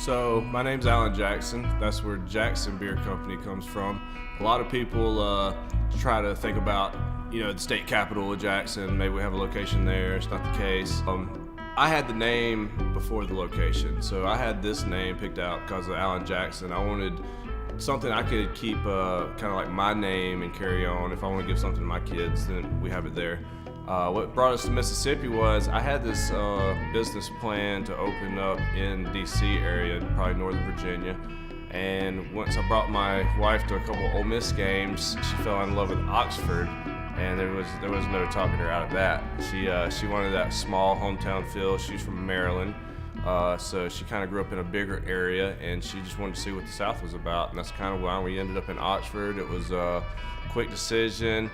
So my name's Alan Jackson. That's where Jackson Beer Company comes from. A lot of people try to think about, the state capital of Jackson. Maybe we have a location there. It's not the case. I had the name before the location, so I had this name picked out because of Alan Jackson. I wanted something I could keep kind of like my name and carry on. If I want to give something to my kids, then we have it there. What brought us to Mississippi was I had this business plan to open up in DC area, probably Northern Virginia. And once I brought my wife to a couple Ole Miss games, she fell in love with Oxford, and there was no talking her out of that. She wanted that small hometown feel. She's from Maryland, so she kind of grew up in a bigger area, and she just wanted to see what the South was about, and that's kind of why we ended up in Oxford. It was a quick decision.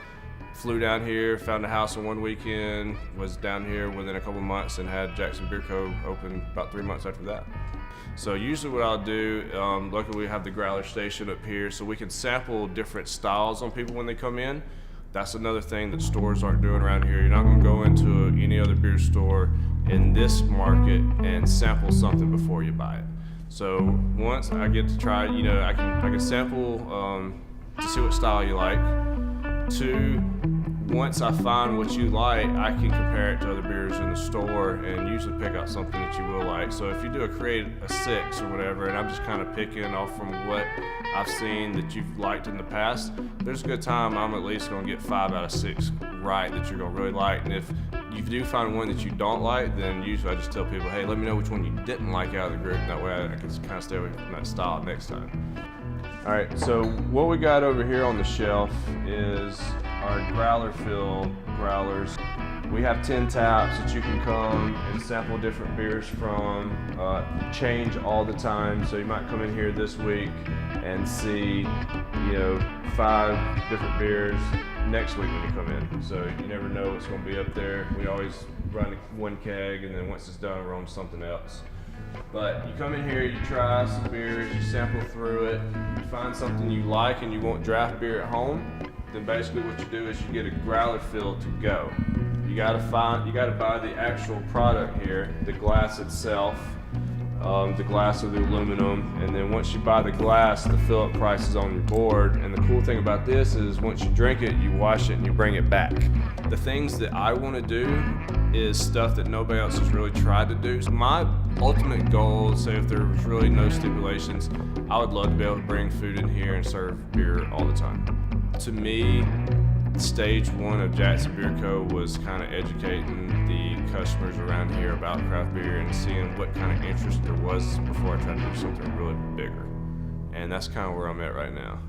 Flew down here, found a house in one weekend, was down here within a couple months, and had Jackson Beer Co. open about 3 months after that. So usually what I'll do, luckily we have the growler station up here, so we can sample different styles on people when they come in. That's another thing that stores aren't doing around here. You're not going to go into any other beer store in this market and sample something before you buy it. So once I get to try, I can sample to see what style you like. Two, once I find what you like, I can compare it to other beers in the store and usually pick out something that you will like. So if you do create a 6 or whatever, and I'm just kind of picking off from what I've seen that you've liked in the past, there's a good time I'm at least going to get 5 out of 6 right that you're going to really like. And if you do find one that you don't like, then usually I just tell people, hey, let me know which one you didn't like out of the group. That way I can kind of stay away from that style next time. All right, so what we got over here on the shelf is our growler fill growlers. We have 10 taps that you can come and sample different beers from, change all the time. So you might come in here this week and see, 5 different beers next week when you come in. So you never know what's going to be up there. We always run one keg, and then once it's done, we're on something else. But you come in here, you try some beers, you sample through it, you find something you like and you want draft beer at home, then basically what you do is you get a growler fill to go. You gotta buy the actual product here, the glass itself, the glass or the aluminum, and then once you buy the glass, the fill-up price is on your board. And the cool thing about this is once you drink it, you wash it and you bring it back. The things that I want to do is stuff that nobody else has really tried to do. So my ultimate goal, say if there was really no stipulations, I would love to be able to bring food in here and serve beer all the time. To me, stage 1 of Jackson Beer Co. was kind of educating the customers around here about craft beer and seeing what kind of interest there was before I tried to do something really bigger. And that's kind of where I'm at right now.